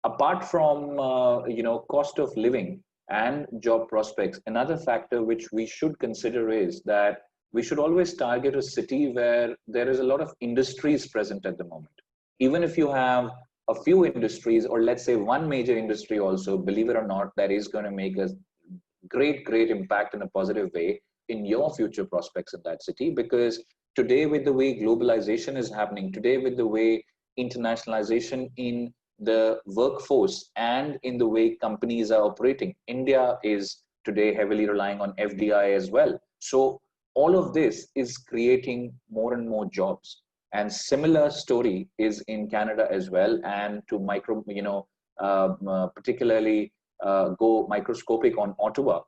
Apart from cost of living and job prospects, another factor which we should consider is that we should always target a city where there is a lot of industries present at the moment. Even if you have a few industries, or let's say one major industry also, believe it or not, that is going to make a great impact in a positive way in your future prospects in that city. Because today, with the way globalization is happening, today with the way internationalization in the workforce and in the way companies are operating, India is today heavily relying on FDI as well. So all of this is creating more and more jobs. And similar story is in Canada as well. And to particularly go microscopic on Ottawa.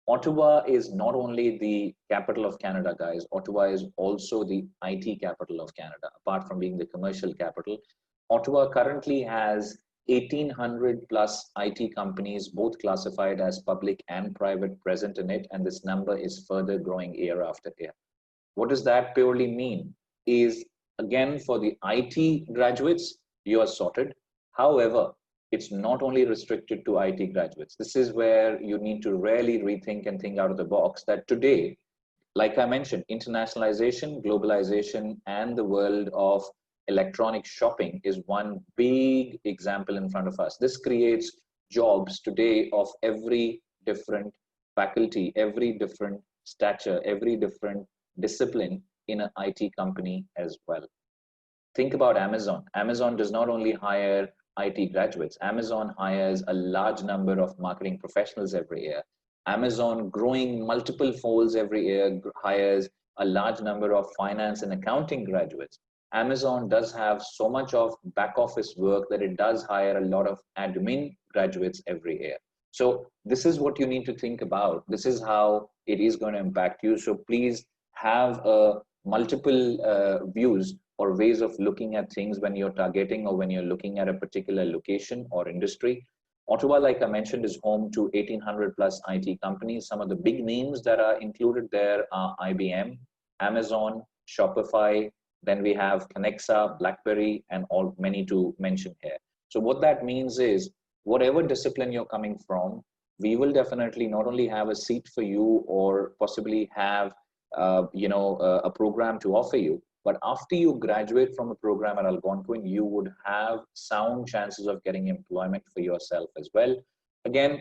Ottawa is not only the capital of Canada, guys. Ottawa is also the IT capital of Canada, apart from being the commercial capital. Ottawa currently has 1,800 plus IT companies, both classified as public and private, present in it, and this number is further growing year after year. What does that purely mean? Is, again, for the IT graduates, you are sorted. However, it's not only restricted to IT graduates. This is where you need to really rethink and think out of the box, that today, like I mentioned, internationalization, globalization, and the world of electronic shopping is one big example in front of us. This creates jobs today of every different faculty, every different stature, every different discipline in an IT company as well. Think about Amazon. Amazon does not only hire IT graduates. Amazon hires a large number of marketing professionals every year. Amazon, growing multiple folds every year, hires a large number of finance and accounting graduates. Amazon does have so much of back office work that it does hire a lot of admin graduates every year. So this is what you need to think about. This is how it is going to impact you. So please have multiple views or ways of looking at things when you're targeting or when you're looking at a particular location or industry. Ottawa, like I mentioned, is home to 1,800 plus IT companies. Some of the big names that are included there are IBM, Amazon, Shopify, then we have Connexa, BlackBerry, and many to mention here. So what that means is, whatever discipline you're coming from, we will definitely not only have a seat for you or possibly have a program to offer you, but after you graduate from a program at Algonquin, you would have sound chances of getting employment for yourself as well. Again,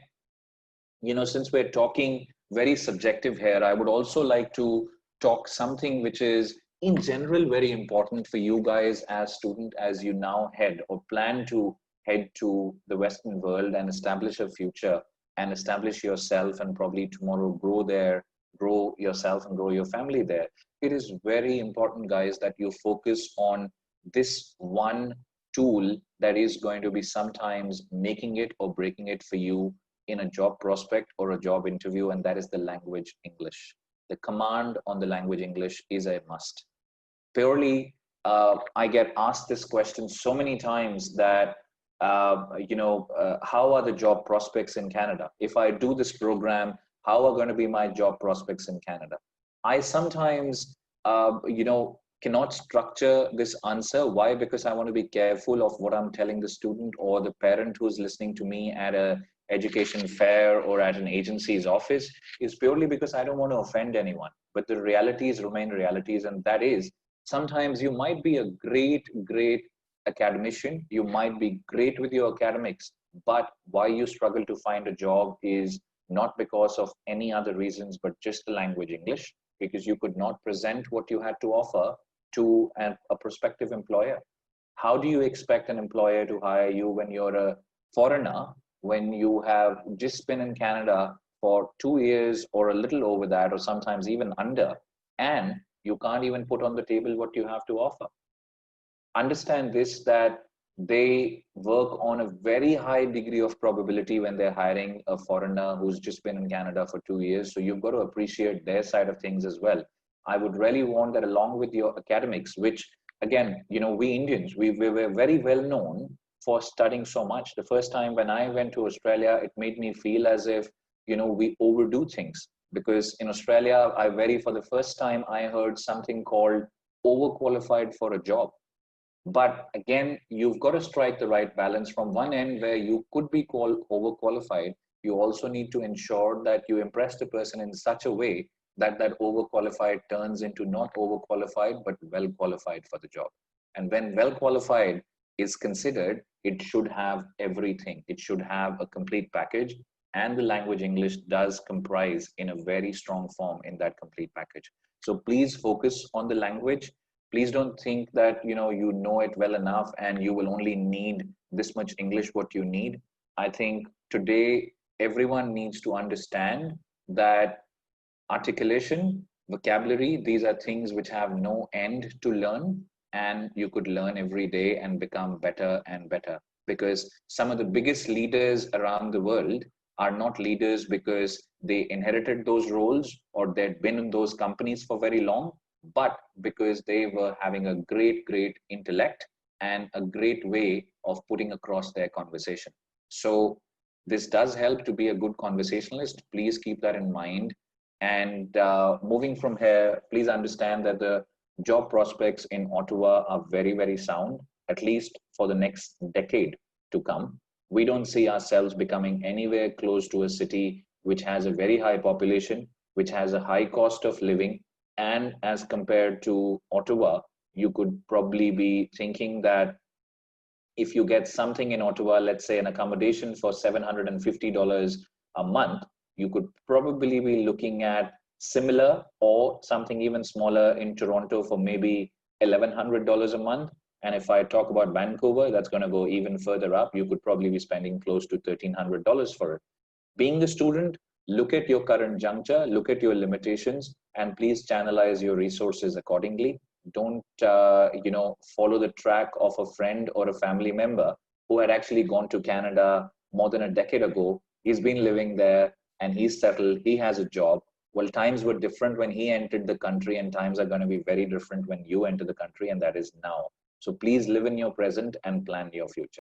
since we're talking very subjective here, I would also like to talk something which is in general very important for you guys as student, as you now head or plan to head to the Western world and establish a future and establish yourself and probably tomorrow grow there, grow yourself and grow your family there. It is very important, guys, that you focus on this one tool that is going to be sometimes making it or breaking it for you in a job prospect or a job interview, and that is the language English. The command on the language English is a must. Purely, I get asked this question so many times that, how are the job prospects in Canada? If I do this program, how are going to be my job prospects in Canada? I sometimes, cannot structure this answer. Why? Because I want to be careful of what I'm telling the student or the parent who's listening to me at a education fair or at an agency's office, is purely because I don't want to offend anyone. But the realities remain realities, and that is, sometimes you might be a great academician, you might be great with your academics, but why you struggle to find a job is not because of any other reasons, but just the language English, because you could not present what you had to offer to a prospective employer. How do you expect an employer to hire you when you're a foreigner, when you have just been in Canada for 2 years or a little over that, or sometimes even under, and you can't even put on the table what you have to offer? Understand this, that they work on a very high degree of probability when they're hiring a foreigner who's just been in Canada for 2 years. So you've got to appreciate their side of things as well. I would really want that along with your academics, which again, we Indians, we were very well known for studying so much. The first time when I went to Australia, it made me feel as if, we overdo things. Because in Australia, for the first time, I heard something called overqualified for a job. But again, you've got to strike the right balance from one end where you could be called overqualified. You also need to ensure that you impress the person in such a way that that overqualified turns into not overqualified, but well qualified for the job. And when well qualified is considered, it should have everything. It should have a complete package. And the language English does comprise in a very strong form in that complete package. So please focus on the language. Please don't think that you know it well enough and you will only need this much English what you need. I think today everyone needs to understand that articulation, vocabulary, these are things which have no end to learn, and you could learn every day and become better and better. Because some of the biggest leaders around the world are not leaders because they inherited those roles or they'd been in those companies for very long, but because they were having a great intellect and a great way of putting across their conversation. So this does help to be a good conversationalist. Please keep that in mind. And moving from here, please understand that the job prospects in Ottawa are very sound, at least for the next decade to come. We don't see ourselves becoming anywhere close to a city which has a very high population, which has a high cost of living. And as compared to Ottawa, you could probably be thinking that if you get something in Ottawa, let's say an accommodation for $750 a month, you could probably be looking at similar or something even smaller in Toronto for maybe $1,100 a month. And if I talk about Vancouver, that's going to go even further up. You could probably be spending close to $1,300 for it. Being a student, look at your current juncture, look at your limitations, and please channelize your resources accordingly. Don't follow the track of a friend or a family member who had actually gone to Canada more than a decade ago. He's been living there and he's settled, he has a job. Well, times were different when he entered the country, and times are going to be very different when you enter the country, and that is now. So please live in your present and plan your future.